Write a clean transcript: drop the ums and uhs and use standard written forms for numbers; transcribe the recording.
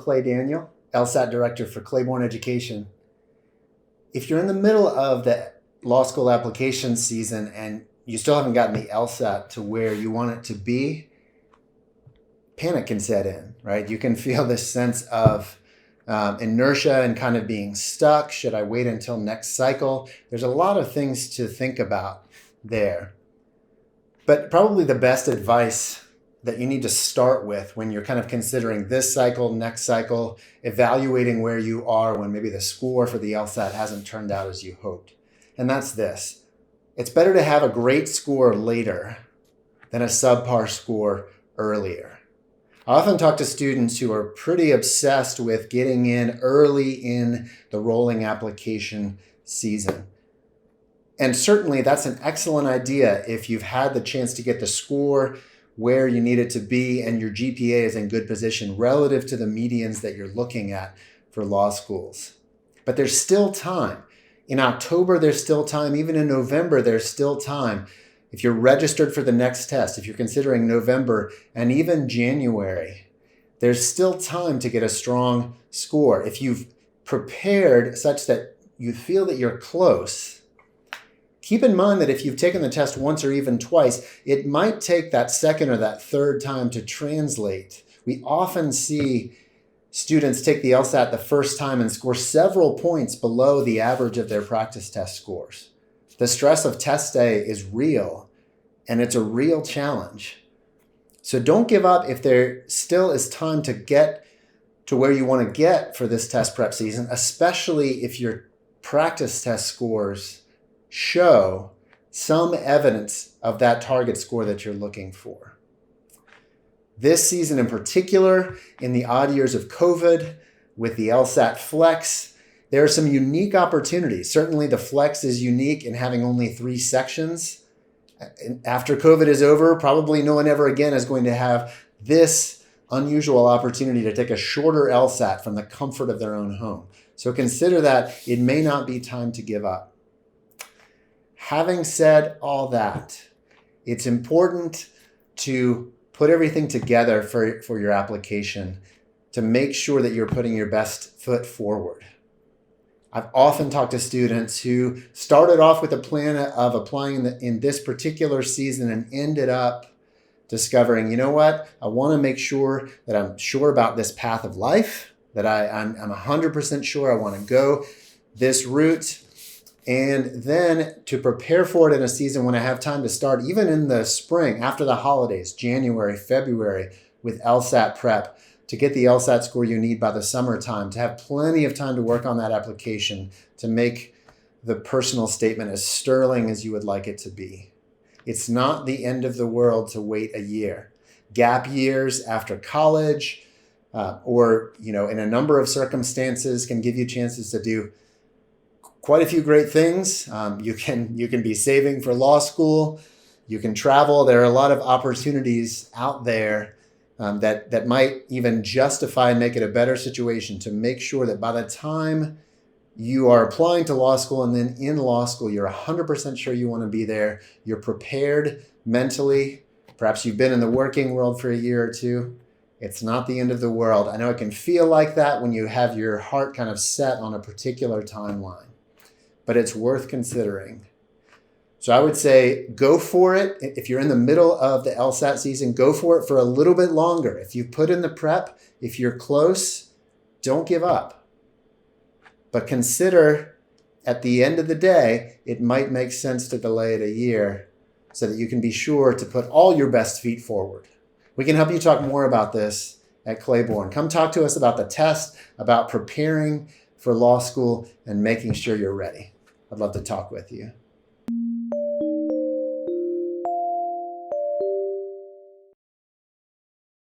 Clay Daniel, LSAT Director for Claiborne Education. If you're in the middle of the law school application season and you still haven't gotten the LSAT to where you want it to be, panic can set in, right? You can feel this sense of inertia and kind of being stuck. Should I wait until next cycle? There's a lot of things to think about there. But probably the best advice that you need to start with when you're kind of considering this cycle, next cycle, evaluating where you are when maybe the score for the LSAT hasn't turned out as you hoped. And that's this. It's better to have a great score later than a subpar score earlier. I often talk to students who are pretty obsessed with getting in early in the rolling application season. And certainly that's an excellent idea if you've had the chance to get the score where you need it to be and your GPA is in good position relative to the medians that you're looking at for law schools. But there's still time. In October, there's still time. Even in November, there's still time. If you're registered for the next test, if you're considering November and even January, there's still time to get a strong score. If you've prepared such that you feel that you're close, keep in mind that if you've taken the test once or even twice, it might take that second or that third time to translate. We often see students take the LSAT the first time and score several points below the average of their practice test scores. The stress of test day is real, and it's a real challenge. So don't give up if there still is time to get to where you want to get for this test prep season, especially if your practice test scores show some evidence of that target score that you're looking for. This season in particular, in the odd years of COVID, with the LSAT Flex, there are some unique opportunities. Certainly the Flex is unique in having only 3 sections. After COVID is over, probably no one ever again is going to have this unusual opportunity to take a shorter LSAT from the comfort of their own home. So consider that it may not be time to give up. Having said all that, it's important to put everything together for your application to make sure that you're putting your best foot forward. I've often talked to students who started off with a plan of applying in this particular season and ended up discovering, you know what, I want to make sure that I'm sure about this path of life, that I'm 100% sure I want to go this route. And then to prepare for it in a season when I have time to start, even in the spring, after the holidays, January, February, with LSAT prep, to get the LSAT score you need by the summertime, to have plenty of time to work on that application, to make the personal statement as sterling as you would like it to be. It's not the end of the world to wait a year. Gap years after college, or in a number of circumstances, can give you chances to do quite a few great things. You can be saving for law school. You can travel. There are a lot of opportunities out there that might even justify and make it a better situation to make sure that by the time you are applying to law school and then in law school, you're 100% sure you want to be there. You're prepared mentally. Perhaps you've been in the working world for a year or two. It's not the end of the world. I know it can feel like that when you have your heart kind of set on a particular timeline, but it's worth considering. So I would say go for it. If you're in the middle of the LSAT season, go for it for a little bit longer. If you put in the prep, if you're close, don't give up. But consider at the end of the day, it might make sense to delay it a year so that you can be sure to put all your best feet forward. We can help you talk more about this at Claiborne. Come talk to us about the test, about preparing for law school and making sure you're ready. I'd love to talk with you.